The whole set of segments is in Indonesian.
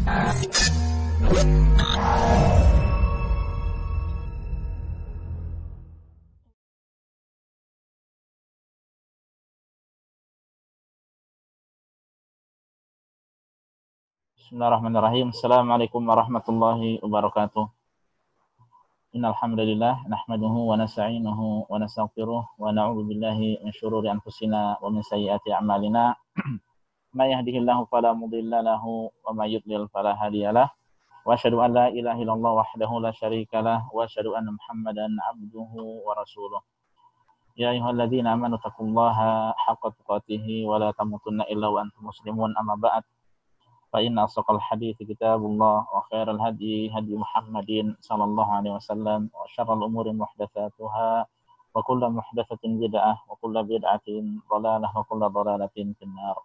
Bismillahirrahmanirrahim. Assalamualaikum warahmatullahi wabarakatuh. Innal hamdalillah nahmaduhu wa nasta'inuhu wa nastaghfiruh wa na'udzu billahi min shururi anfusina wa min sayyiati a'malina. May yahdihillahu fala mudilla lahu wa may yudlil fala hadiyalah. Wa asyhadu an la ilaha illallah wahdahu la syarikalah wa asyhadu anna Muhammadan 'abduhu wa rasuluh. Ya ayyuhalladzina amanu taqullaha haqqa tuqatih wa la tamutunna illa wa antum muslimun. Amma ba'd. Fa inna asdaqal hadiits kitabullah wa khairal hadi hadi Muhammadin sallallahu alaihi wasallam wa syarrul umuri muhdatsatuha wa kullu muhdatsatin bid'ah wa kullu bid'atin dhalalah wa kullu dhalalatin finnar.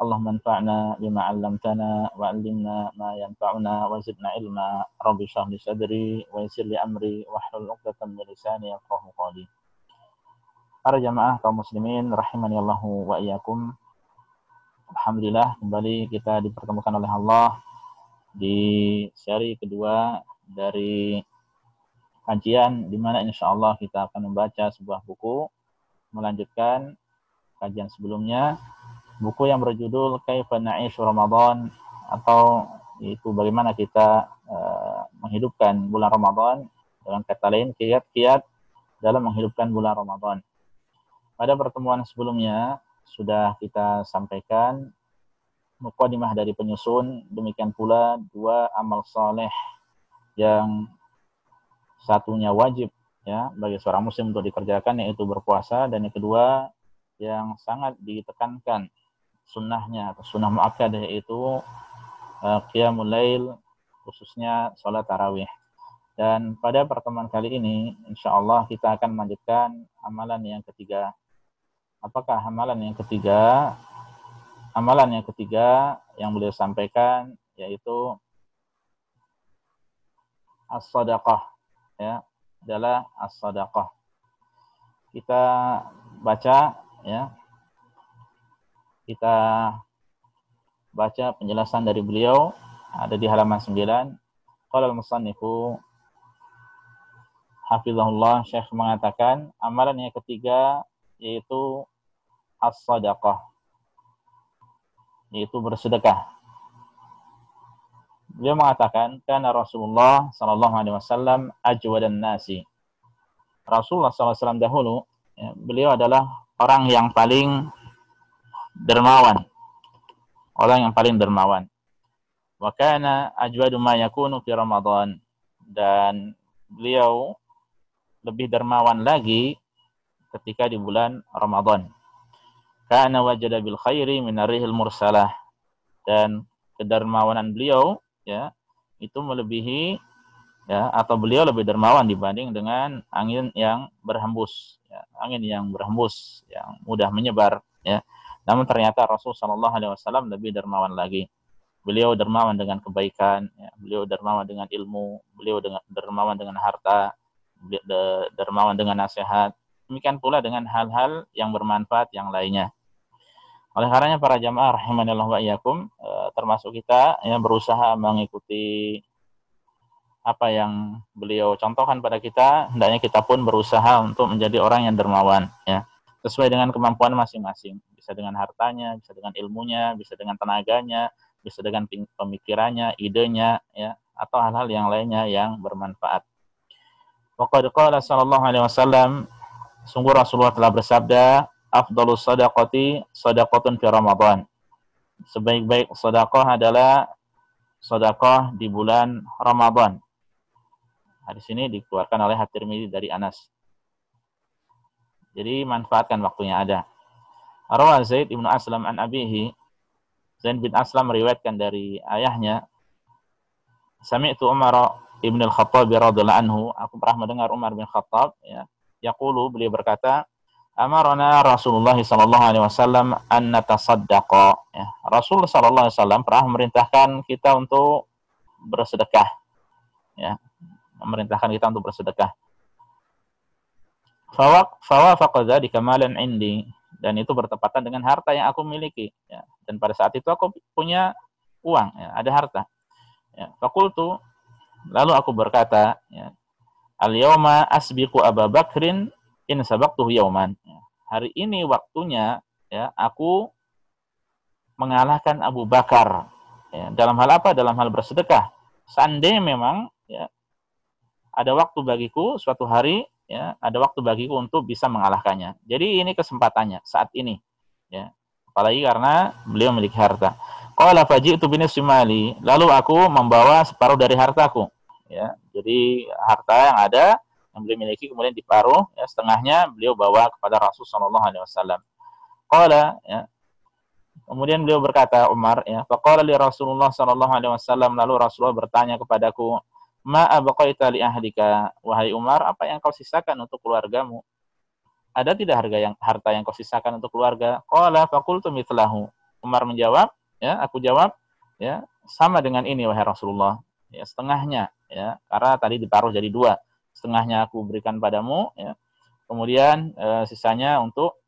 Allahumma anfa'na bima 'allamtana wa 'allimna ma yanfa'una wa zidna ilma. Rabbi shrah li sadri wa yassir li amri wahlul 'uqdatam min lisani yafqahu qawli. Para jamaah kaum muslimin rahimani Allahu wa iyyakum. Alhamdulillah kembali kita dipertemukan oleh Allah di seri kedua dari kajian di mana insyaallah kita akan membaca sebuah buku melanjutkan kajian sebelumnya, buku yang berjudul Kaifa Na'ishu Ramadan, atau itu bagaimana kita menghidupkan bulan Ramadan, dengan kata lain kiat-kiat dalam menghidupkan bulan Ramadan. Pada pertemuan sebelumnya sudah kita sampaikan mukadimah dari penyusun, demikian pula dua amal saleh yang satunya wajib ya bagi seorang muslim untuk dikerjakan, yaitu berpuasa, dan yang kedua yang sangat ditekankan sunnahnya atau sunnah muakkadah, yaitu qiyamul lail, khususnya salat tarawih. Dan pada pertemuan kali ini insyaallah kita akan melanjutkan amalan yang ketiga. Apakah amalan yang ketiga? Amalan yang ketiga yang beliau sampaikan yaitu as-sadaqah, ya, adalah as-sadaqah. Kita baca ya. Kita baca penjelasan dari beliau, ada di halaman 9. Qala al-musannifu hafizahullah, Syekh mengatakan amalan yang ketiga yaitu as-sadaqah, yaitu bersedekah. Beliau mengatakan, kana Rasulullah sallallahu alaihi wasallam ajwadan nasi. Rasulullah sallallahu alaihi wasallam dahulu, ya, beliau adalah orang yang paling dermawan. Orang yang paling dermawan. Wa kana ajwadu ma yakunu fi Ramadan. Dan beliau lebih dermawan lagi ketika di bulan Ramadan. Kana wajada bil khairi min ar-rihil mursalah. Dan kedermawanan beliau ya itu melebihi ya, atau beliau lebih dermawan dibanding dengan angin yang berhembus ya, angin yang berhembus yang mudah menyebar ya. Namun ternyata Rasul sallallahu alaihi wasallam lebih dermawan lagi. Beliau dermawan dengan kebaikan ya, beliau dermawan dengan ilmu, beliau dermawan dengan harta, dermawan dengan nasihat. Demikian pula dengan hal-hal yang bermanfaat yang lainnya. Oleh karenanya para jamaah rahimanillah wa iyyakum, termasuk kita yang berusaha mengikuti apa yang beliau contohkan pada kita, hendaknya kita pun berusaha untuk menjadi orang yang dermawan ya, sesuai dengan kemampuan masing-masing. Bisa dengan hartanya, bisa dengan ilmunya, bisa dengan tenaganya, bisa dengan pemikirannya, idenya ya, atau hal-hal yang lainnya yang bermanfaat. Wa qad qala sallallahu alaihi wasallam, sungguh Rasulullah telah bersabda, afdhalus sadaqati sadaqatun fi Ramadan. Sebaik-baik sedekah adalah sedekah di bulan Ramadan. Hadis ini dikeluarkan oleh At-Tirmidzi dari Anas. Jadi manfaatkan waktunya ada. Rawa Zaid bin Aslam an abihi. Zaid bin Aslam meriwayatkan dari ayahnya, sami'tu Umar ibn al-Khattab radhiyallahu anhu, aku pernah mendengar Umar bin Khattab ya, yaqulu, beliau berkata, amarna Rasulullah sallallahu alaihi wasallam an natasaddaqa ya. Rasul sallallahu alaihi wasallam pernah memerintahkan kita untuk bersedekah ya, memerintahkan kita untuk bersedekah. Fawafaqa dzalika malan indi, dan itu bertepatan dengan harta yang aku miliki ya. Dan pada saat itu aku punya uang, ya, ada harta. Ya, fakultu, lalu aku berkata, ya, al-yawma asbiqu Abu Bakrin in sabaqtuhu yawman. Ya, hari ini waktunya, ya, aku mengalahkan Abu Bakar. Ya, dalam hal apa? Dalam hal bersedekah. Seandainya memang, ya, ada waktu bagiku suatu hari, ya, ada waktu bagiku untuk bisa mengalahkannya. Jadi ini kesempatannya saat ini, ya. Apalagi karena beliau memiliki harta. Qala faji'tu binisfi mali, lalu aku membawa separuh dari hartaku, ya. Jadi harta yang ada yang beliau miliki kemudian diparuh, ya, setengahnya beliau bawa kepada Rasul sallallahu alaihi wasallam. Qala, ya. Kemudian beliau berkata, Umar, ya, faqala li Rasulullah sallallahu alaihi wasallam, lalu Rasulullah bertanya kepadaku, ma abqaita li ahlika, wahai Umar, apa yang kau sisakan untuk keluargamu? Ada tidak harta yang kau sisakan untuk keluarga? Qala faqultu mithlahu. Umar menjawab, ya, aku jawab, ya, sama dengan ini wahai Rasulullah. Ya, setengahnya, ya, karena tadi diparuh jadi dua. Setengahnya aku berikan padamu, ya. Kemudian sisanya untuk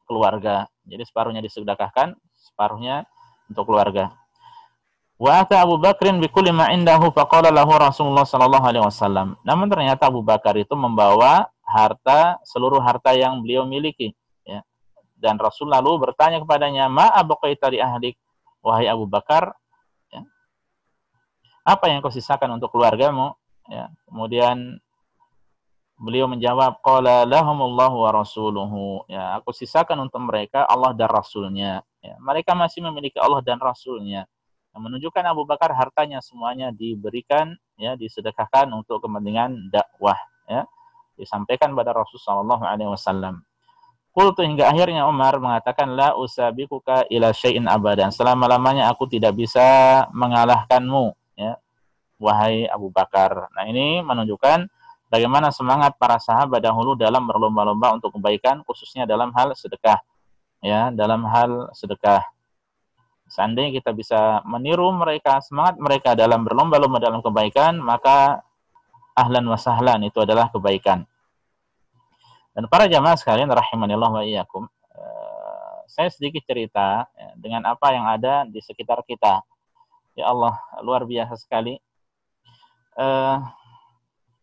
keluarga. Jadi separuhnya disedekahkan, separuhnya untuk keluarga. Wa ata Abu Bakrin bi kulli ma indahu faqala lahu Rasulullah sallallahu alaihi wasallam. Namun ternyata Abu Bakar itu membawa harta, seluruh harta yang beliau miliki, ya. Dan Rasul lalu bertanya kepadanya, "Ma abqaita li ahlik?" Wahai Abu Bakar, ya, apa yang kau sisakan untuk keluargamu? Ya. Kemudian beliau menjawab, qala lahumullahu wa rasuluhu. Ya, aku sisakan untuk mereka Allah dan Rasulnya. Ya, mereka masih memiliki Allah dan Rasulnya. Yang menunjukkan Abu Bakar hartanya semuanya diberikan, ya, disedekahkan untuk kepentingan dakwah, ya. Disampaikan pada Rasulullah sallallahu alaihi wasallam. Qultu, hingga akhirnya Umar mengatakan, la usabiquka ila syai'in abadan. Selama-lamanya aku tidak bisa mengalahkanmu, ya, wahai Abu Bakar. Nah, ini menunjukkan bagaimana semangat para sahabat dahulu dalam berlomba-lomba untuk kebaikan, khususnya dalam hal sedekah, ya, dalam hal sedekah. Seandainya kita bisa meniru mereka, semangat mereka dalam berlomba-lomba dalam kebaikan, maka ahlan wa sahlan, itu adalah kebaikan. Dan para jamaah sekalian rahimanillah wa iyyakum, saya sedikit cerita, ya, dengan apa yang ada di sekitar kita. Ya Allah, luar biasa sekali.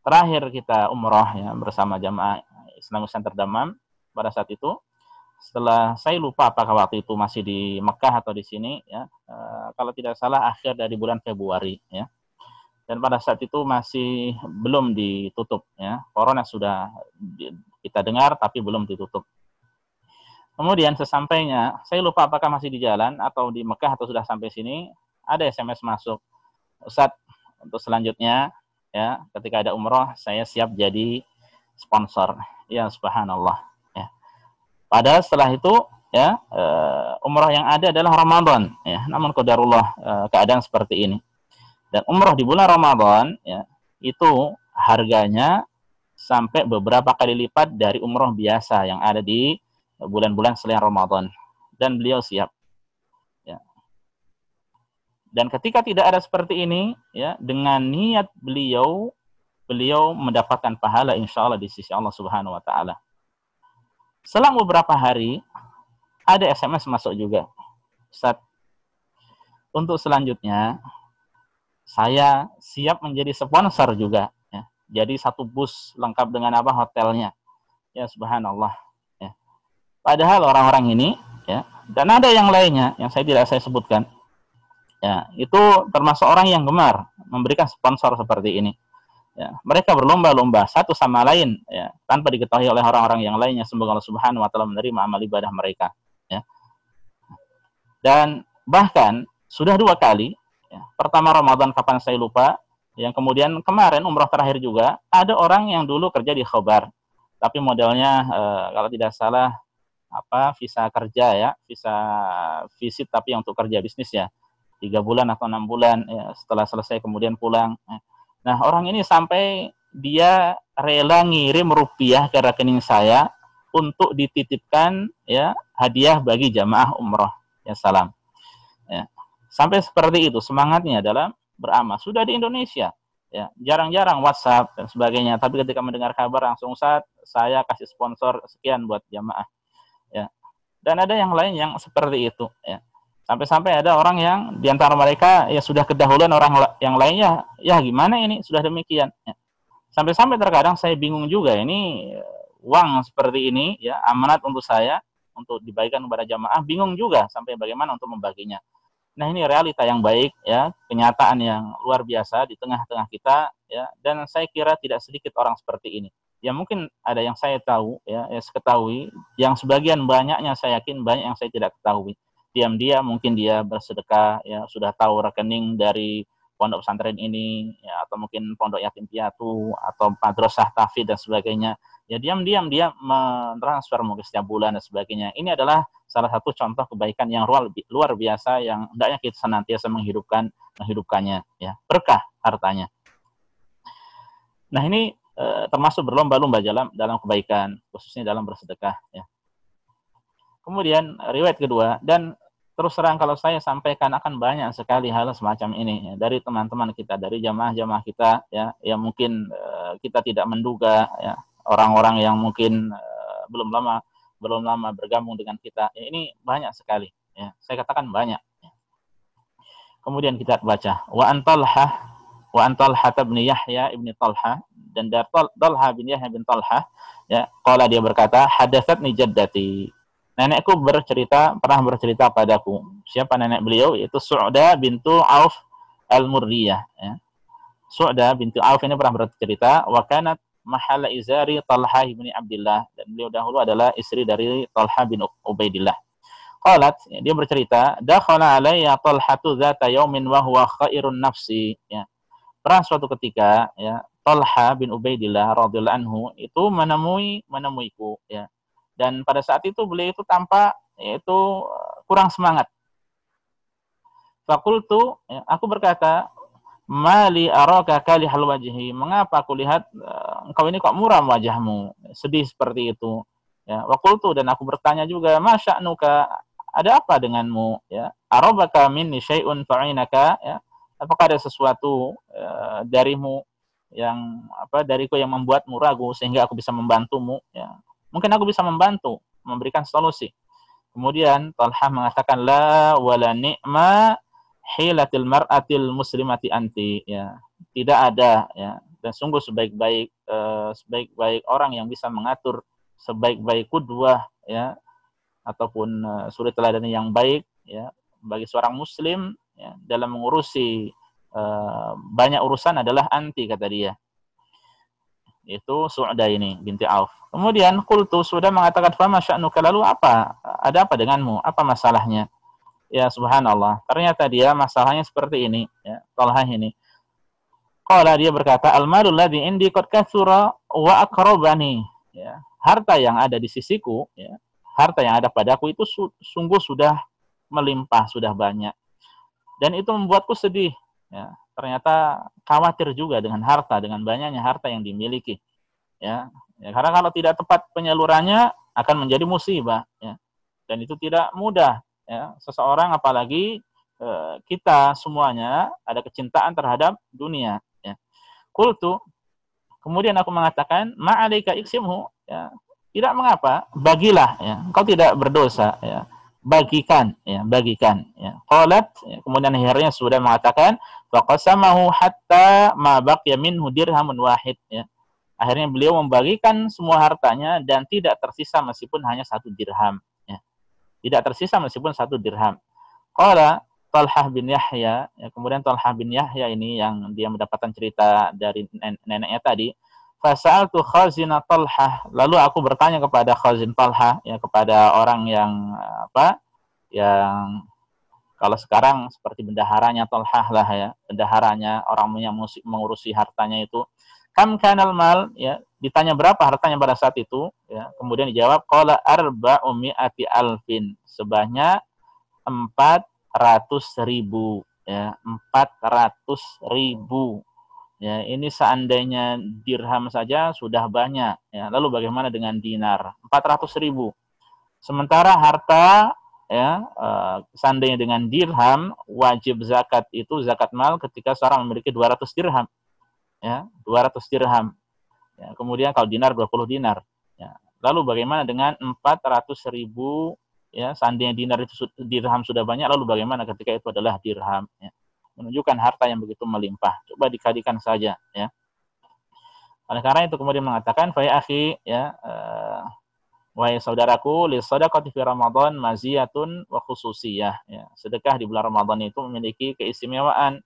Terakhir kita umrah, ya, bersama jamaah Islamic Center Dammam pada saat itu. Setelah saya lupa apakah waktu itu masih di Mekah atau di sini, ya, kalau tidak salah akhir dari bulan Februari, ya. Dan pada saat itu masih belum ditutup, ya. Corona sudah kita dengar tapi belum ditutup. Kemudian sesampainya, saya lupa apakah masih di jalan atau di Mekah atau sudah sampai sini, ada SMS masuk, Ustadz, untuk selanjutnya, ya, ketika ada umroh saya siap jadi sponsor. Ya, subhanallah. Padahal setelah itu, ya, umrah yang ada adalah Ramadan, ya. Namun qadarullah, keadaan seperti ini. Dan umrah di bulan Ramadan, ya, itu harganya sampai beberapa kali lipat dari umrah biasa yang ada di bulan-bulan selain Ramadan. Dan beliau siap, ya. Dan ketika tidak ada seperti ini, ya, dengan niat beliau mendapatkan pahala insya Allah di sisi Allah Subhanahu wa taala. Selang beberapa hari, ada SMS masuk juga. Ustaz, untuk selanjutnya, saya siap menjadi sponsor juga, ya. Jadi satu bus lengkap dengan apa hotelnya. Ya, subhanallah. Ya. Padahal orang-orang ini, ya, dan ada yang lainnya yang tidak saya sebutkan, ya, itu termasuk orang yang gemar memberikan sponsor seperti ini. Ya, mereka berlomba-lomba satu sama lain, ya, tanpa diketahui oleh orang-orang yang lainnya. Semoga Allah Subhanahu wa taala menerima amal ibadah mereka, ya. Dan bahkan sudah 2 kali, ya. Pertama Ramadan kapan saya lupa, yang kemudian kemarin umrah terakhir juga ada orang yang dulu kerja di Khobar, tapi modelnya kalau tidak salah visa kerja, ya, visa visit tapi untuk kerja bisnis, ya, 3 bulan atau 6 bulan, ya, setelah selesai kemudian pulang, ya. Nah, orang ini sampai dia rela ngirim rupiah ke rekening saya untuk dititipkan, ya, hadiah bagi jamaah umroh. Ya, salam. Ya. Sampai seperti itu semangatnya dalam beramal. Sudah di Indonesia, ya, jarang-jarang WhatsApp dan sebagainya. Tapi ketika mendengar kabar langsung, Ustaz, saya kasih sponsor sekian buat jamaah. Ya. Dan ada yang lain yang seperti itu, ya. Sampai-sampai ada orang yang di antara mereka ya sudah kedahuluan orang yang lainnya, ya gimana ini sudah demikian. Ya. Sampai-sampai terkadang saya bingung juga, ini uang seperti ini ya amanat untuk saya untuk dibagikan kepada jamaah, bingung juga sampai bagaimana untuk membaginya. Nah, ini realita yang baik ya, kenyataan yang luar biasa di tengah-tengah kita ya, dan saya kira tidak sedikit orang seperti ini. Ya mungkin ada yang saya tahu ya, ketahui, yang sebagian banyaknya saya yakin banyak yang saya tidak ketahui. Diam-diam mungkin dia bersedekah ya, sudah tahu rekening dari pondok pesantren ini ya, atau mungkin pondok yatim piatu atau madrasah tahfidz dan sebagainya. Ya diam-diam dia mentransfer mungkin setiap bulan dan sebagainya. Ini adalah salah satu contoh kebaikan yang luar biasa yang hendaknya kita senantiasa menghidupkannya ya, berkah hartanya. Nah, ini termasuk berlomba-lomba dalam kebaikan, khususnya dalam bersedekah ya. Kemudian riwayat kedua, dan terus terang kalau saya sampaikan akan banyak sekali hal semacam ini ya, dari teman-teman kita, dari jamaah-jamaah kita ya, yang mungkin kita tidak menduga ya, orang-orang yang mungkin belum lama bergabung dengan kita. Ya, ini banyak sekali ya. Saya katakan banyak. Ya. Kemudian kita baca wa Talha bin Yahya ibn Talha, dan dari Talha bin Yahya bin Talha ya, qala dia berkata, hadatsatni jaddati. Nenekku pernah bercerita padaku. Siapa nenek beliau? Yaitu Su'da bintu Auf al-Murriyah ya. Su'da bintu Auf ini pernah bercerita, wa kanat mahala izari Talha bin Abdullah, dan beliau dahulu adalah istri dari Talha bin Ubaidillah. Qalat, ya, dia bercerita, dakhala alayya Talhatu dzata yaumin wa huwa khairun nafsi ya. Pernah suatu ketika ya, Talha bin Ubaidillah radhiyallahu anhu itu menemuiku ya. Dan pada saat itu beliau itu tampak itu kurang semangat. Fakultu, ya, aku berkata, mali araka kalihal wajhi, mengapa aku lihat engkau ini kok muram wajahmu, sedih seperti itu ya. Wakultu, dan aku bertanya juga, masya'nuka, ada apa denganmu ya. Arabaka minni syai'un fa'inaka ya, apakah ada sesuatu darimu yang dariku yang membuatmu ragu sehingga aku bisa membantumu ya. Mungkin aku bisa membantu memberikan solusi. Kemudian Talha mengatakan, la wala ni'ma hilatil mar'atil muslimati anti ya. Tidak ada ya, dan sungguh sebaik-baik orang yang bisa mengatur, sebaik-baik qudwah ya, ataupun suri teladan yang baik ya bagi seorang muslim ya, dalam mengurusi banyak urusan adalah anti, kata dia. Itu Su'da ini binti Auf. Kemudian qultu, sudah mengatakan, fa masya'nuka, lalu apa? Ada apa denganmu? Apa masalahnya? Ya subhanallah, ternyata dia masalahnya seperti ini ya, Talha ini. Qala, dia berkata, al-malul ladzi indi qad katsura wa aqrabani ya. Harta yang ada di sisiku ya, harta yang ada padaku itu sungguh sudah melimpah, sudah banyak. Dan itu membuatku sedih ya. Ternyata khawatir juga dengan harta, dengan banyaknya harta yang dimiliki ya. Karena kalau tidak tepat penyalurannya akan menjadi musibah ya. Dan itu tidak mudah ya. Seseorang, apalagi kita semuanya ada kecintaan terhadap dunia ya. Qultu, kemudian aku mengatakan, ma'alaika iksimhu ya. Tidak mengapa, bagilah ya. Engkau tidak berdosa ya. Bagikan ya. Qalat ya. Kemudian akhirnya sudah mengatakan, faqasamahu hatta ma baqiya minhu dirhamun wahid ya. Akhirnya beliau membagikan semua hartanya dan tidak tersisa meskipun hanya 1 dirham ya. Tidak tersisa meskipun 1 dirham. Qala Talha bin Yahya ya, kemudian Talha bin Yahya ini yang dia mendapatkan cerita dari neneknya tadi, fasa'altu khazina Talha, lalu aku bertanya kepada khazin Talha ya, kepada orang yang yang kalau sekarang seperti bendaharanya Talha lah ya, bendaharanya, orang yang mengurusi hartanya itu. Kam kanal mal ya, ditanya berapa hartanya pada saat itu ya, kemudian dijawab, qala arba'u mi'ati alfin, sebanyak 400.000 ya, 400.000 ya. Ini seandainya dirham saja sudah banyak ya, lalu bagaimana dengan dinar? 400.000. Sementara harta ya, seandainya dengan dirham, wajib zakat itu zakat mal ketika seorang memiliki 200 dirham ya, 200 dirham ya. Kemudian kalau dinar 20 dinar ya. Lalu bagaimana dengan 400.000 ya, seandainya dirham sudah banyak, lalu bagaimana ketika itu adalah dirham, ya. Menunjukkan harta yang begitu melimpah. Coba dikalikan saja, ya. Oleh karena itu kemudian mengatakan, fa ya akhi, ya, wahai saudaraku, li shadaqati fi Ramadan maziyatun wa khususiyah, ya. Sedekah di bulan Ramadan itu memiliki keistimewaan,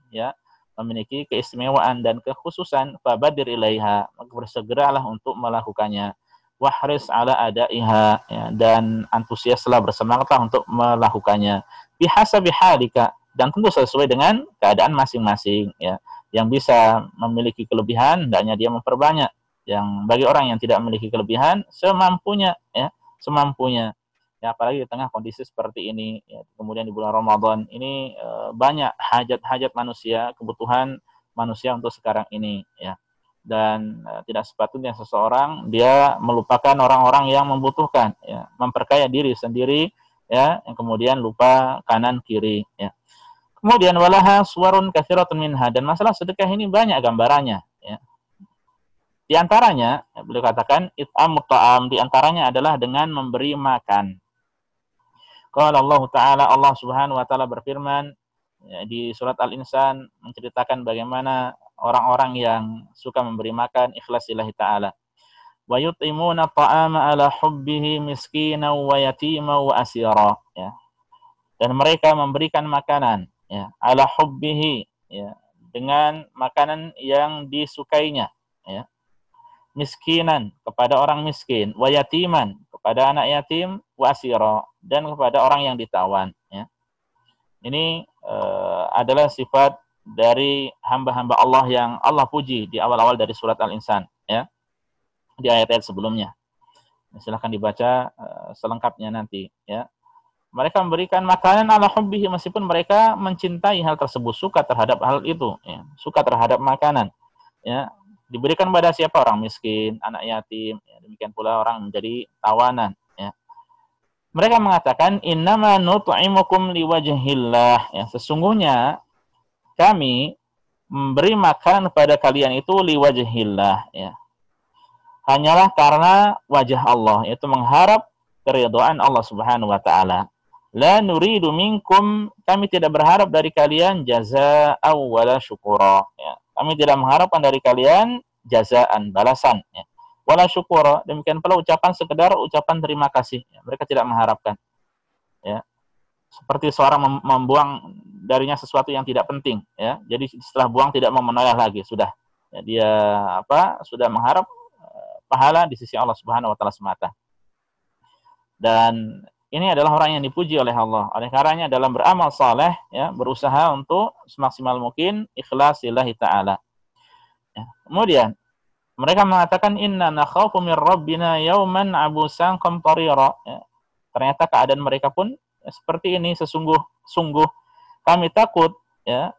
ya, memiliki keistimewaan dan kekhususan. Fabadir ilaiha, maka bersegeralah untuk melakukannya. Wahris ala adaiha, ya, dan antusiaslah, bersemangatlah untuk melakukannya. Bihasabi halika, dan tentu sesuai dengan keadaan masing-masing, ya. Yang bisa memiliki kelebihan, hendaknya dia memperbanyak. Yang bagi orang yang tidak memiliki kelebihan, semampunya, ya, semampunya. Ya, apalagi di tengah kondisi seperti ini, ya, kemudian di bulan Ramadan ini banyak hajat-hajat manusia, kebutuhan manusia untuk sekarang ini, ya. Dan tidak sepatutnya seseorang dia melupakan orang-orang yang membutuhkan, ya, memperkaya diri sendiri, ya, yang kemudian lupa kanan kiri, ya. Kemudian walaha suwarun katsiratun minha, dan masalah sedekah ini banyak gambarannya, ya. Di antaranya, beliau katakan, it'amut ta'am, di antaranya adalah dengan memberi makan. Qala Allah Ta'ala, Allah Subhanahu wa Ta'ala berfirman, ya, di surat Al-Insan, menceritakan bagaimana orang-orang yang suka memberi makan ikhlas lillahi ta'ala. Wa yut'imuna ta'ama ala hubbihi miskinan wa yatima wa asira, ya. Dan mereka memberikan makanan, ya, ala hubbihi, ya, dengan makanan yang disukainya, ya. Miskinan, kepada orang miskin, wa yatiman, kepada anak yatim, wa asira, dan kepada orang yang ditawan, ya. Ini adalah sifat dari hamba-hamba Allah yang Allah puji di awal-awal dari surat Al-Insan, ya, di ayat-ayat sebelumnya. Silahkan dibaca selengkapnya nanti, ya. Mereka memberikan makanan ala hubbihi, meskipun mereka mencintai hal tersebut, suka terhadap hal itu, ya, suka terhadap makanan, ya. Diberikan pada siapa? Orang miskin, anak yatim, ya, demikian pula orang menjadi tawanan, ya. Mereka mengatakan, innama nut'imukum liwajhillah, ya, sesungguhnya kami memberi makan kepada kalian itu liwajhillah, ya, hanyalah karena wajah Allah, yaitu mengharap keridhaan Allah Subhanahu wa Ta'ala. La nuridu minkum, kami tidak berharap dari kalian jazaa'an wala syukura, ya. Kami tidak mengharapkan dari kalian jazaan, balasan, ya, wala syukura, demikian pula ucapan sekedar ucapan terima kasih, ya. Mereka tidak mengharapkan, ya. Seperti seorang membuang darinya sesuatu yang tidak penting, ya. Jadi setelah buang tidak mau menoleh lagi, sudah, ya, dia sudah mengharap pahala di sisi Allah Subhanahu wa Ta'ala semata. Dan ini adalah orang yang dipuji oleh Allah. Oleh karenanya dalam beramal saleh, ya, berusaha untuk semaksimal mungkin ikhlas lillahi ta'ala, ya. Kemudian mereka mengatakan, inna nakhafu min rabbina yauman abusan qamtarira, ya. Ternyata keadaan mereka pun, ya, seperti ini, sungguh kami takut, ya,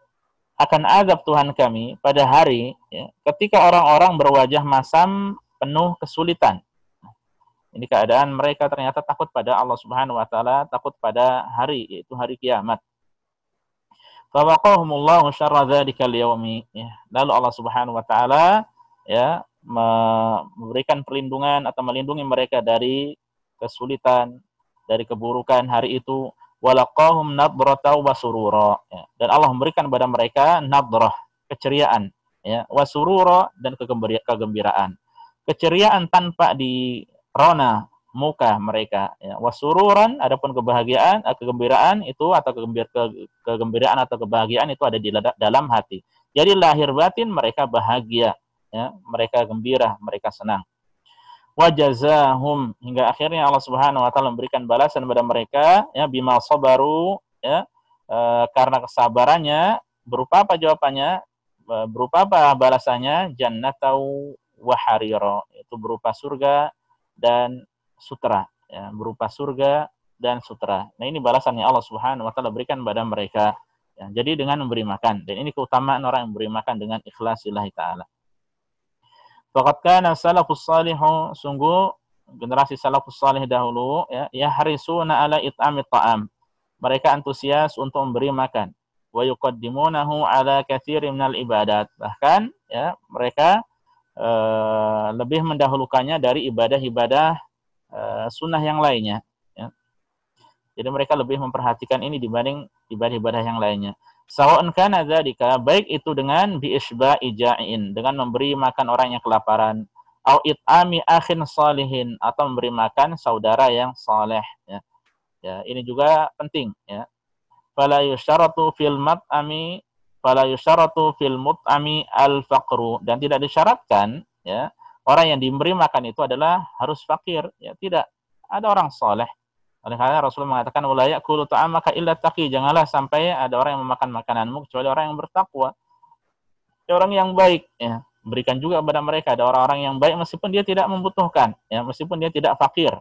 akan azab Tuhan kami pada hari, ya, ketika orang-orang berwajah masam penuh kesulitan. Ini keadaan mereka ternyata takut pada Allah Subhanahu wa Ta'ala, takut pada hari, yaitu hari kiamat. Fawaqahumullahu syarra dzadzikal yaumi, ya. Lalu Allah Subhanahu wa Ta'ala, ya, memberikan perlindungan atau melindungi mereka dari kesulitan, dari keburukan hari itu. Walaqahum nadrata wa surura, ya. Dan Allah memberikan kepada mereka nadrah, keceriaan, ya, wa surura, dan kegembiraan. Keceriaan tanpa di rona muka mereka, ya. Wasururan, adapun kebahagiaan, kegembiraan itu, atau kegembiraan atau kebahagiaan itu ada di dalam hati. Jadi lahir batin mereka bahagia, ya, mereka gembira, mereka senang. Wajazahum, hingga akhirnya Allah Subhanahu wa Ta'ala memberikan balasan kepada mereka, ya, bima sabaru, ya, karena kesabarannya. Berupa apa jawabannya? Berupa apa balasannya? Jannatau wa harira, itu berupa surga dan sutra, ya, berupa surga dan sutra. Nah, ini balasannya Allah Subhanahu wa Ta'ala berikan kepada mereka, ya. Jadi dengan memberi makan, dan ini keutamaan orang yang memberi makan dengan ikhlas lillahi ta'ala. Faqad kana salafus salihu, sungguh generasi salafus salih dahulu, ya, yahrisuna ala it'amit ta'am, mereka antusias untuk memberi makan. Wa yuqaddimunahu ala katsirin minal ibadat, bahkan, ya, mereka lebih mendahulukannya dari ibadah-ibadah sunnah yang lainnya, ya. Jadi mereka lebih memperhatikan ini dibanding ibadah-ibadah yang lainnya. Sawa'un kana dzalika, baik itu dengan bi'isba'i ja'in, dengan memberi makan orang yang kelaparan, au it'ami akhin salihin, atau memberi makan saudara yang saleh, ya. Ya, ini juga penting, ya. Fala yusyaratu fil mat'ami fala yusyaratu fil mut'ami al-faqru, dan tidak disyaratkan, ya, orang yang diberi makan itu adalah harus fakir, ya, tidak. Ada orang saleh. Oleh karena Rasulullah mengatakan wala ya'kulu ta'amaka illa taqi, janganlah sampai ada orang yang memakan makananmu kecuali orang yang bertakwa. Orang yang baik, ya. Berikan juga kepada mereka, ada orang-orang yang baik meskipun dia tidak membutuhkan, ya, meskipun dia tidak fakir,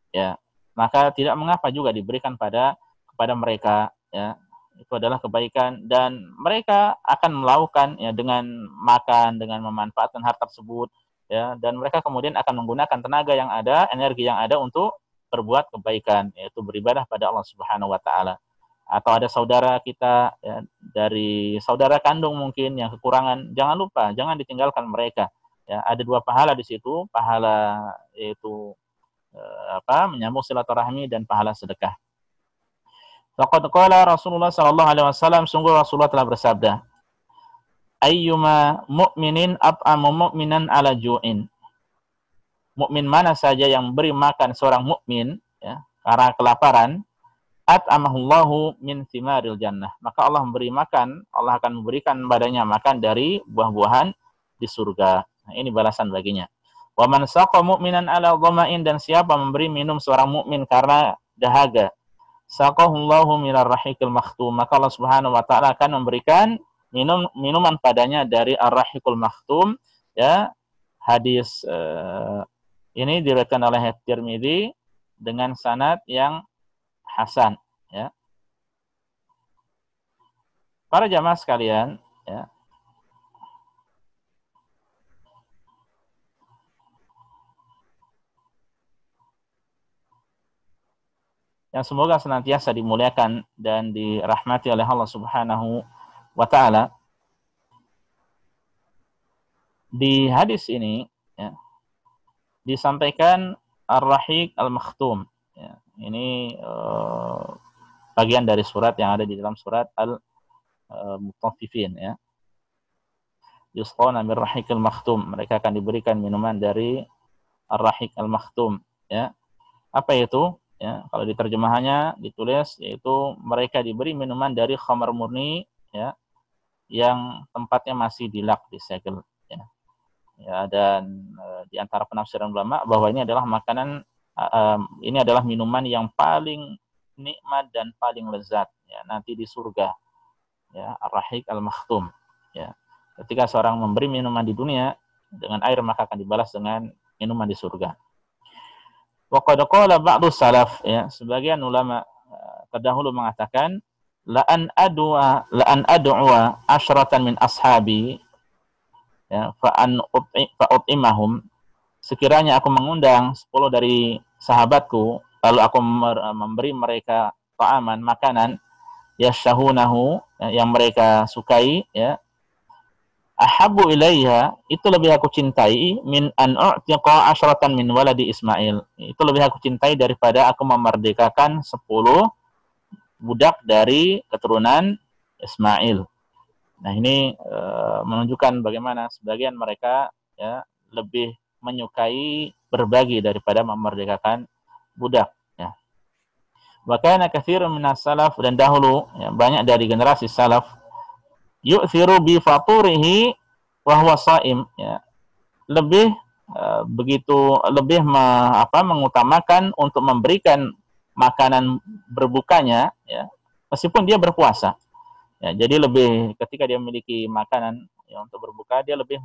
ya. Maka tidak mengapa juga diberikan kepada mereka, ya. Itu adalah kebaikan dan mereka akan melakukan, ya, dengan makan, dengan memanfaatkan harta tersebut, ya, dan mereka kemudian akan menggunakan tenaga yang ada, energi yang ada untuk berbuat kebaikan, yaitu beribadah pada Allah Subhanahu wa taala. Atau ada saudara kita, ya, dari saudara kandung mungkin yang kekurangan, jangan lupa, jangan ditinggalkan mereka. Ya, ada dua pahala di situ, pahala yaitu menyambung silaturahmi dan pahala sedekah. Faqad qala Rasulullah sallallahu alaihi wasallam, sungguh Rasulullah telah bersabda, ayyuma mu'minin at'amu mu'minan ala ju'in. Mukmin mana saja yang beri makan seorang mukmin, ya, karena kelaparan, at'amahullahu min thimaril jannah, maka Allah memberi makan, Allah akan memberikan padanya makan dari buah-buahan di surga. Nah, ini balasan baginya. Wa man saqa mu'minan ala dhama'in, dan siapa memberi minum seorang mukmin karena dahaga, saqahullahu minar rahiqil makhtum, maka Allah Subhanahu wa taala akan memberikan minuman padanya dari ar-rahiqul makhtum, ya. Hadis ini diriwayatkan oleh Tirmidzi dengan sanad yang hasan, ya. Para jamaah sekalian, ya. Yang semoga senantiasa dimuliakan dan dirahmati oleh Allah Subhanahu wa taala. Di hadis ini, ya, disampaikan ar-rahiq al-makhtum, ya. Ini bagian dari surat yang ada di dalam surat Al-Mutaffifin, ya. Yusqawna min rahiq al-makhtum, mereka akan diberikan minuman dari ar-rahiq al-makhtum, ya. Apa itu? Ya, kalau diterjemahannya ditulis yaitu mereka diberi minuman dari khamar murni, ya, yang tempatnya masih dilak, disegel, ya. Ya, dan di antara penafsiran ulama bahwa ini adalah makanan, ini adalah minuman yang paling nikmat dan paling lezat, ya, nanti di surga, ya, ar-rahiq al-makhtum, ya. Ketika seorang memberi minuman di dunia dengan air, maka akan dibalas dengan minuman di surga. Wa qad qala ba'du salaf, ya, sebagian ulama terdahulu mengatakan la an ad'a asyratan min ashabi, ya, fa ut'imahum, sekiranya aku mengundang 10 dari sahabatku lalu aku memberi mereka ta'aman, makanan, yashahunahu, ya, yang mereka sukai, ya, ahabbu ilayya, itu lebih aku cintai, min an u'tiqa asyratan min waladi Ismail, itu lebih aku cintai daripada aku memerdekakan 10 budak dari keturunan Ismail. Nah, ini menunjukkan bagaimana sebagian mereka, ya, lebih menyukai berbagi daripada memerdekakan budak, ya. Wa kana katsirun minas salaf, dan dahulu, ya, banyak dari generasi salaf, yu'thiru bi faturihi wa huwa shaim, ya, lebih mengutamakan untuk memberikan makanan berbukanya, ya, meskipun dia berpuasa, ya. Jadi lebih, ketika dia memiliki makanan, ya, untuk berbuka, dia lebih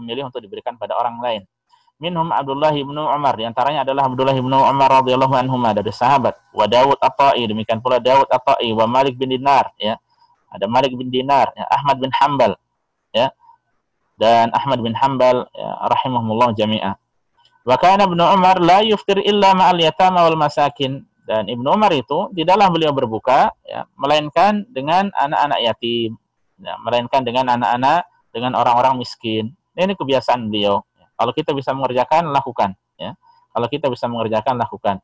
memilih untuk diberikan pada orang lain. Minhum Abdullah bin Umar, di antaranya adalah Abdullah bin Umar radhiyallahu anhuma, dari sahabat. Wa Dawud At-Ta'i, demikian pula Dawud At-Ta'i, wa Malik bin Dinar, ya. Ada Malik bin Dinar, ya, Ahmad bin Hanbal, ya, dan Ahmad bin Hanbal, ya, rahimahumullah jami'ah. Wa kana Ibnu Umar la yuftir illa ma'al yatama wal masakin, dan Ibnu Umar itu tidaklah beliau berbuka, ya, melainkan dengan anak-anak yatim, ya, melainkan dengan anak-anak, dengan orang-orang miskin. Ini kebiasaan beliau. Kalau kita bisa mengerjakan, lakukan, ya. Kalau kita bisa mengerjakan, lakukan.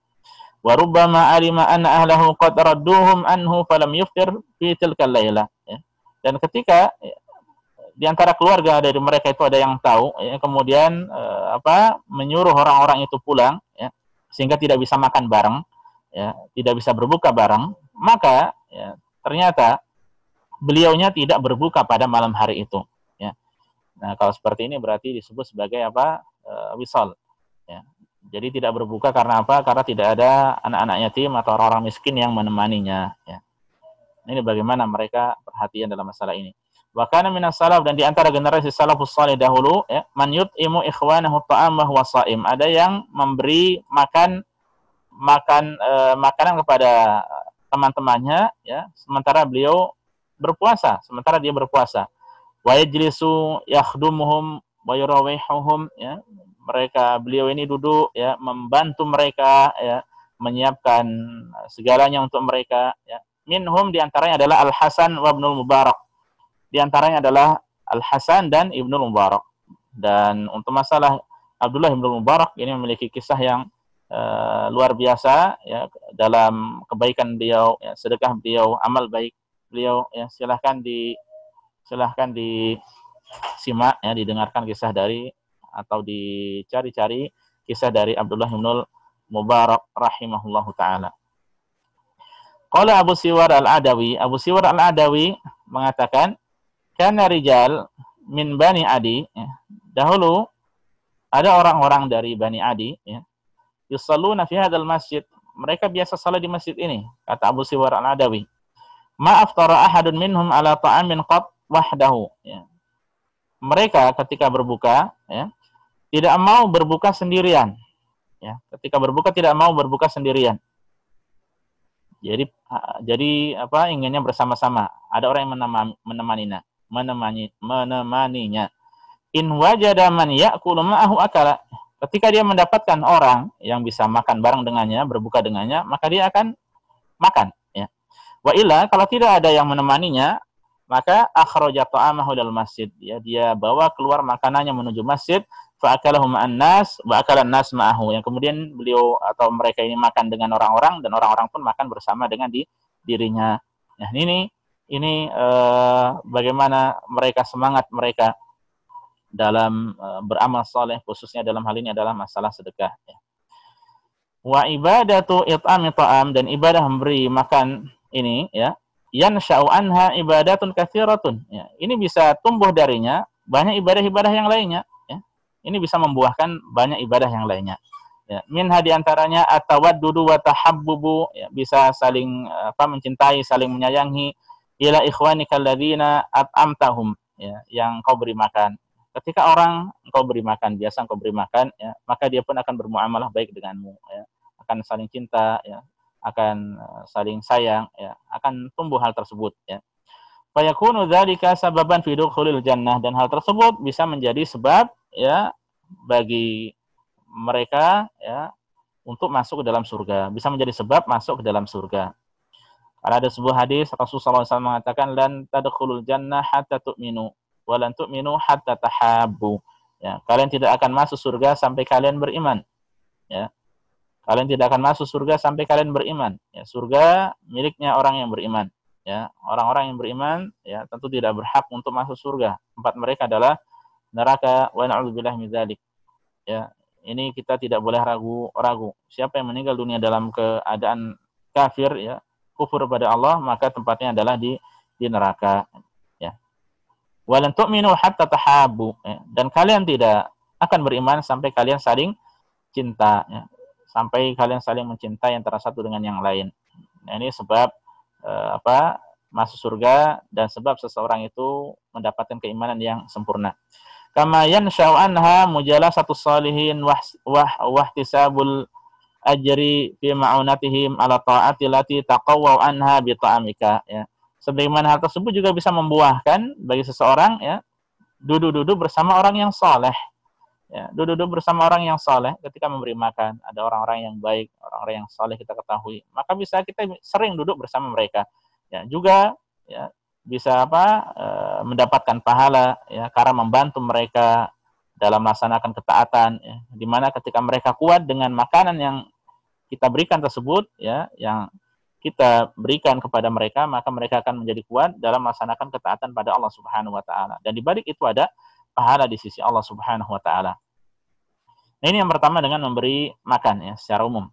wa rubbama alima anna ahlahu qad radduhum anhu falam yuftir fi tilkal lailah, ya. Dan ketika di antara keluarga dari mereka itu ada yang tahu, ya, kemudian menyuruh orang-orang itu pulang, ya, sehingga tidak bisa makan bareng, ya, tidak bisa berbuka bareng, maka ya, ternyata beliaunya tidak berbuka pada malam hari itu, ya. Nah, kalau seperti ini berarti disebut sebagai wisal, ya. Jadi tidak berbuka karena apa? Karena tidak ada anak-anak yatim atau orang-orang miskin yang menemaninya, ya. Ini bagaimana mereka perhatian dalam masalah ini. Wa kana minas salaf, dan di antara generasi salafus salih dahulu, ya, man yut'imu ikhwanahu ta'am wa huwa sha'im. Ada yang memberi makanan kepada teman-temannya, ya, sementara beliau berpuasa, sementara dia berpuasa. Wa yajlisu yakhdumuhum wa yurawihuhum, ya. Beliau ini duduk, ya, membantu mereka, ya, menyiapkan segalanya untuk mereka, ya. Minhum, diantaranya adalah Al-Hasan wa Ibnul Mubarak. Diantaranya adalah Al-Hasan dan Ibnul Mubarak. Dan untuk masalah Abdullah Ibnul Mubarak ini memiliki kisah yang luar biasa, ya, dalam kebaikan beliau, ya, sedekah beliau, amal baik beliau, ya. Silahkan disimak, ya, didengarkan kisah dari atau dicari-cari kisah dari Abdullah Ibnul Mubarak rahimahullahu taala. Qala Abu Siwar Al-Adawi, Abu Siwar Al-Adawi mengatakan, kana rijal min Bani Adi, ya, dahulu ada orang-orang dari Bani Adi, ya, yusalluna fi hadzal masjid, mereka biasa salat di masjid ini, kata Abu Siwar Al-Adawi. Ma aftara ahadun minhum ala ta'amin qat wahdahu, ya. Mereka ketika berbuka, ya, tidak mau berbuka sendirian, ya. Ketika berbuka tidak mau berbuka sendirian. Jadi inginnya bersama-sama. Ada orang yang menemaninya. In wajada man ya'kulu ma'ahu akala. Ketika dia mendapatkan orang yang bisa makan bareng dengannya, berbuka dengannya, maka dia akan makan, ya. Wa illa, kalau tidak ada yang menemaninya, maka akhraja ta'amahu dal masjid, ya, dia bawa keluar makanannya menuju masjid, fa akalahu ma'an nas wa akalan nas ma'ahu, yang kemudian beliau atau mereka ini makan dengan orang-orang dan orang-orang pun makan bersama dengan dirinya. Nah, ini bagaimana mereka semangat mereka dalam beramal saleh, khususnya dalam hal ini adalah masalah sedekah, ya. Wa ibadatu it'ami ta'am, dan ibadah memberi makan ini, ya, yansha'u anha ibadatun katsiratun, ya. Ini bisa tumbuh darinya banyak ibadah-ibadah yang lainnya, ya. Ini bisa membuahkan banyak ibadah yang lainnya, ya. Minha, diantaranya at-tawaddudu wa tahabbubu, ya, bisa saling mencintai, saling menyayangi, ila ikhwanikal ladzina at'amtahum, ya, yang kau beri makan. Ketika orang engkau beri makan, biasa engkau beri makan, ya, maka dia pun akan bermuamalah baik denganmu, ya. Akan saling cinta, ya, akan saling sayang, ya, akan tumbuh hal tersebut, ya. Fa yakunu dzalika sababan fi dukhulil jannah, dan hal tersebut bisa menjadi sebab, ya, bagi mereka, ya, untuk masuk ke dalam surga, bisa menjadi sebab masuk ke dalam surga. Karena ada sebuah hadis Rasulullah SAW mengatakan, lan tadkhulul jannah hatta tu'minu wa lan tu'minu hatta tahabbu, ya, kalian tidak akan masuk surga sampai kalian beriman, ya. Kalian tidak akan masuk surga sampai kalian beriman, ya. Surga miliknya orang yang beriman, ya. Orang-orang yang beriman, ya, tentu tidak berhak untuk masuk surga. Tempat mereka adalah neraka, wa na'udzubillahi min dzalik, ya. Ini kita tidak boleh ragu-ragu. Siapa yang meninggal dunia dalam keadaan kafir, ya, kufur pada Allah, maka tempatnya adalah di neraka, ya. Wa lan tu'minu hatta tahabbu, ya. Dan kalian tidak akan beriman sampai kalian saling cinta, ya. Sampai kalian saling mencintai antara satu dengan yang lain. Nah, ini sebab masuk surga dan sebab seseorang itu mendapatkan keimanan yang sempurna. Kama yansha'u anha mujalasatus salihin wahtisabul ajri fi ma'unatihim ala ta'ati lati taqawwa anha bi ta'amika, ya. Sebagaimana hal tersebut juga bisa membuahkan bagi seseorang, ya, duduk-duduk bersama orang yang saleh, ya, duduk-duduk bersama orang yang saleh ketika memberi makan. Ada orang-orang yang baik, orang-orang yang saleh kita ketahui, maka bisa kita sering duduk bersama mereka, ya. Juga, ya, bisa mendapatkan pahala, ya, karena membantu mereka dalam melaksanakan ketaatan, ya. Dimana ketika mereka kuat dengan makanan yang kita berikan tersebut, ya, yang kita berikan kepada mereka, maka mereka akan menjadi kuat dalam melaksanakan ketaatan pada Allah Subhanahu wa taala. Dan di balik itu ada pahala di sisi Allah Subhanahu wa taala. Nah, ini yang pertama dengan memberi makan, ya, secara umum.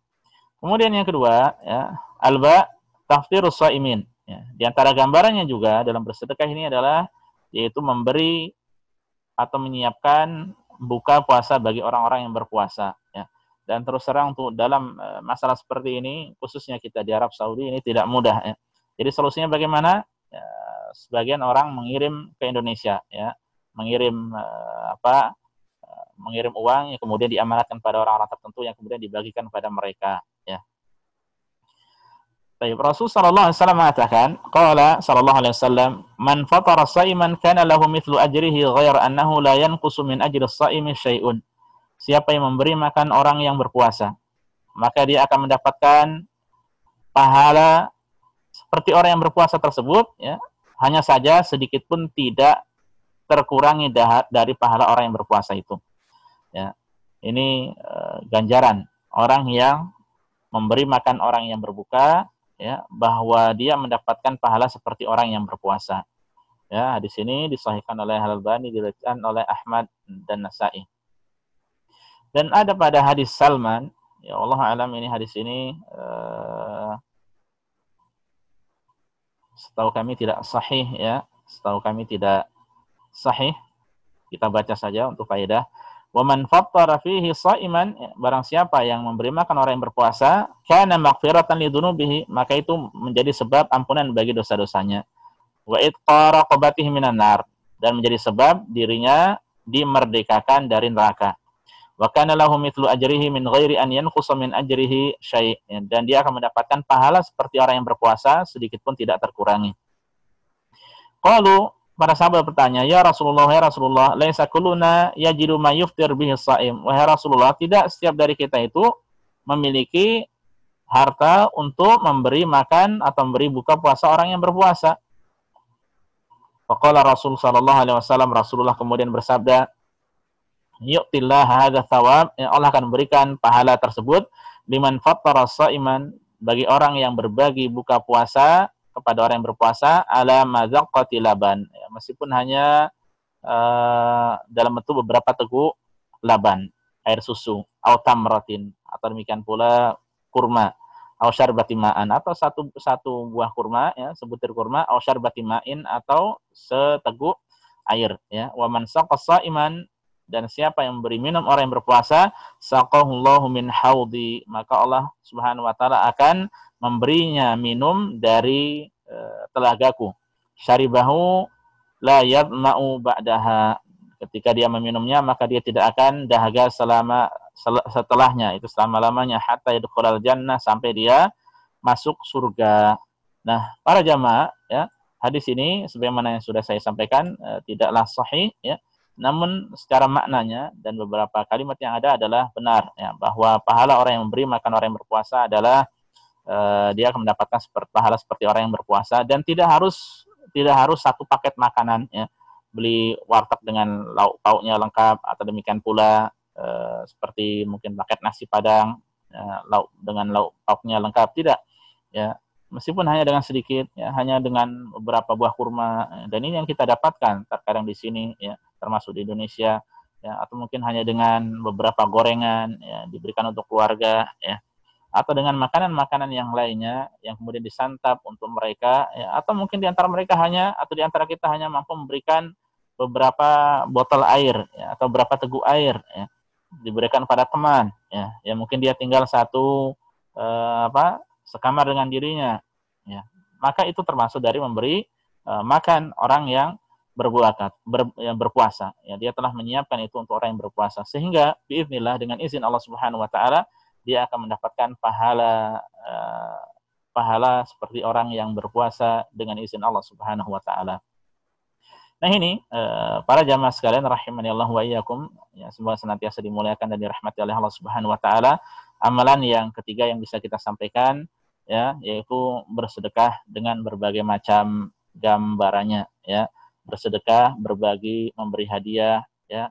Kemudian yang kedua, ya, alba taftirus shaimin. Ya, di antara gambarannya juga dalam bersedekah ini adalah yaitu memberi atau menyiapkan buka puasa bagi orang-orang yang berpuasa, ya. Dan terus terang untuk dalam masalah seperti ini, khususnya kita di Arab Saudi ini tidak mudah, ya. Jadi solusinya bagaimana? Ya, sebagian orang mengirim ke Indonesia, ya, mengirim mengirim uang yang kemudian diamanatkan pada orang-orang tertentu yang kemudian dibagikan kepada mereka, ya. Baik, Rasul sallallahu alaihi wasallam mengatakan, qala sallallahu alaihi wasallam, "Man fatara shaiman kana lahu mithlu ajrihi ghair annahu la yanqusu min ajri as-shaimi syai'un." Siapa yang memberi makan orang yang berpuasa, maka dia akan mendapatkan pahala seperti orang yang berpuasa tersebut, ya. Hanya saja sedikit pun tidak terkurangi dari pahala orang yang berpuasa itu. Ya. Ini ganjaran orang yang memberi makan orang yang berbuka, ya, bahwa dia mendapatkan pahala seperti orang yang berpuasa. Ya, di sini disahihkan oleh Al-Albani, diriwayatkan oleh Ahmad dan Nasa'i. Dan ada pada hadis Salman, ya Allah alam ini hadis ini setahu kami tidak sahih, ya. Setahu kami tidak sahih. Kita baca saja untuk faedah. Wa man fattara fihi shaiman, barang siapa yang memberi makan orang yang berpuasa, kana maghfiratan lidzunubihi, maka itu menjadi sebab ampunan bagi dosa-dosanya. Wa itqa raqabatihi minan nar, dan menjadi sebab dirinya dimerdekakan dari neraka. Wa kana lahu mithlu ajrihi min ghairi an yanqusa min ajrihi syai', dan dia akan mendapatkan pahala seperti orang yang berpuasa, sedikit pun tidak terkurangi. Qalu, para sahabat bertanya, ya Rasulullah, laisa kulluna yajidu ma yuftir bihi shaim. Wahai Rasulullah, tidak setiap dari kita itu memiliki harta untuk memberi makan atau memberi buka puasa orang yang berpuasa. Faqala Rasul sallallahu alaihi wasallam, Rasulullah kemudian bersabda, yu'tillah hadza thawab, Allah akan memberikan pahala tersebut liman fattara shaiman, bagi orang yang berbagi buka puasa kepada orang yang berpuasa ala mazaqqati laban, ya, meskipun hanya dalam bentuk beberapa teguk laban, air susu, au tamratin, atau demikian pula kurma, au syarbati ma'an, atau satu buah kurma, ya, sebutir kurma, au syarbati ma'in, atau seteguk air, ya. Wa man saqa shaiman, dan siapa yang memberi minum orang yang berpuasa, saqahullahu min haudi, maka Allah Subhanahu wa taala akan memberinya minum dari telagaku. Syaribahu la yadma'u ba'daha, ketika dia meminumnya maka dia tidak akan dahaga setelahnya, itu selama-lamanya, hatta yadkhulal jannah, sampai dia masuk surga. Nah, para jamaah, ya, hadis ini sebagaimana yang sudah saya sampaikan tidaklah sahih, ya. Namun secara maknanya dan beberapa kalimat yang ada adalah benar, ya, bahwa pahala orang yang memberi makan orang yang berpuasa adalah dia akan mendapatkan pahala seperti orang yang berpuasa, dan tidak harus satu paket makanan, ya. Beli warteg dengan lauk pauknya lengkap, atau demikian pula seperti mungkin paket nasi padang lauk dengan lauk pauknya lengkap, tidak, ya. Meskipun hanya dengan sedikit, ya, hanya dengan beberapa buah kurma, dan ini yang kita dapatkan terkadang di sini, ya, termasuk di Indonesia, ya, atau mungkin hanya dengan beberapa gorengan, ya, diberikan untuk keluarga, ya, atau dengan makanan-makanan yang lainnya yang kemudian disantap untuk mereka, ya, atau mungkin di antara mereka di antara kita hanya mampu memberikan beberapa botol air, ya, atau beberapa teguk air, ya, diberikan pada teman, ya, ya mungkin dia tinggal satu sekamar dengan dirinya, ya, maka itu termasuk dari memberi makan orang yang berpuasa, ya, dia telah menyiapkan itu untuk orang yang berpuasa, sehingga biiznillah dengan izin Allah Subhanahu wa taala dia akan mendapatkan pahala seperti orang yang berpuasa dengan izin Allah Subhanahu wa taala. Nah, ini para jamaah sekalian rahimani Allah wa iyyakum, ya, semoga senantiasa dimuliakan dan dirahmati oleh Allah Subhanahu wa taala. Amalan yang ketiga yang bisa kita sampaikan, ya, yaitu bersedekah dengan berbagai macam gambarannya, ya. Bersedekah, berbagi, memberi hadiah, ya,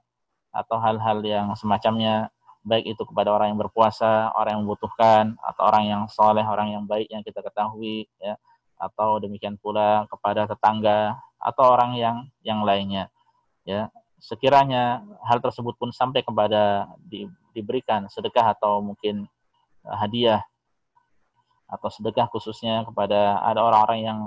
atau hal-hal yang semacamnya, baik itu kepada orang yang berpuasa, orang yang membutuhkan, atau orang yang soleh, orang yang baik yang kita ketahui, ya, atau demikian pula kepada tetangga atau orang yang lainnya, ya. Sekiranya hal tersebut pun sampai kepada diberikan sedekah atau mungkin hadiah atau sedekah khususnya kepada ada orang-orang yang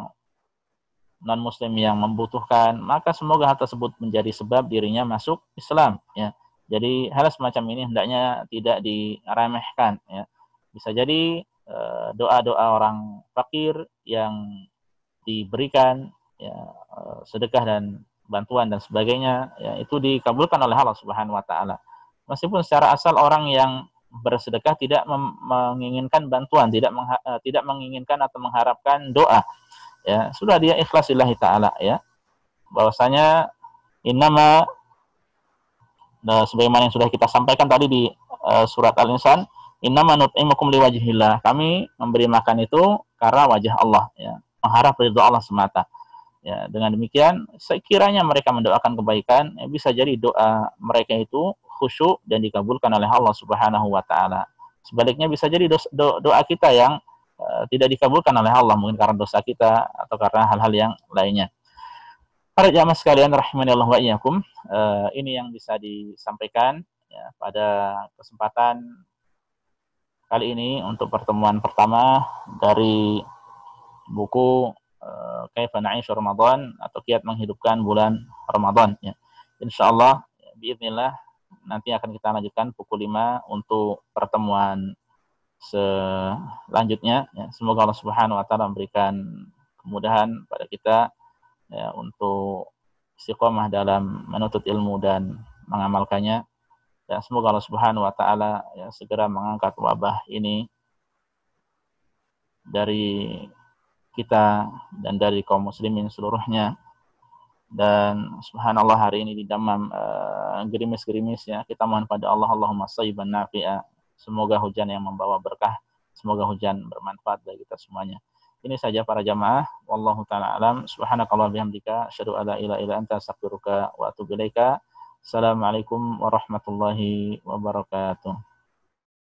non muslim yang membutuhkan, maka semoga hal tersebut menjadi sebab dirinya masuk Islam, ya. Jadi hal semacam ini hendaknya tidak diremehkan, ya. Bisa jadi doa-doa orang fakir yang diberikan, ya, sedekah dan bantuan dan sebagainya, ya, itu dikabulkan oleh Allah Subhanahu wa taala. Meskipun secara asal orang yang bersedekah tidak menginginkan bantuan, tidak menginginkan atau mengharapkan doa, ya, sudah dia ikhlas lillahi taala, ya, bahwasanya innama, sebagaimana yang sudah kita sampaikan tadi di surat Al-Insan, innama nut'imukum liwajhillah, kami memberi makan itu karena wajah Allah, ya, mengharap ridho Allah semata, ya. Dengan demikian sekiranya mereka mendoakan kebaikan, ya, bisa jadi doa mereka itu khusyuk dan dikabulkan oleh Allah Subhanahu wa taala. Sebaliknya bisa jadi doa kita yang tidak dikabulkan oleh Allah, mungkin karena dosa kita atau karena hal-hal yang lainnya. Para jamaah sekalian rahimani Allah wa iyyakum, ini yang bisa disampaikan, ya, pada kesempatan kali ini untuk pertemuan pertama dari buku Kaifa Na'ishu Ramadan atau Kiat Menghidupkan Bulan Ramadan, ya. Insyaallah biiznillah nanti akan kita lanjutkan pukul 5 untuk pertemuan selanjutnya, ya. Semoga Allah Subhanahu wa taala memberikan kemudahan pada kita, ya, untuk istiqomah dalam menuntut ilmu dan mengamalkannya. Dan semoga Allah Subhanahu wa taala, ya, segera mengangkat wabah ini dari kita dan dari kaum muslimin seluruhnya. Dan subhanallah hari ini di Damam gerimis-gerimis, ya, kita mohon pada Allah, Allahumma shayyiban nafi'a, semoga hujan yang membawa berkah, semoga hujan bermanfaat bagi kita semuanya. Ini saja para jamaah, wallahu taala alam, subhanakallah bihamdika, asyhadu alla ilaha illa anta, astaghfiruka wa atubu ilaika. Assalamualaikum warahmatullahi wabarakatuh.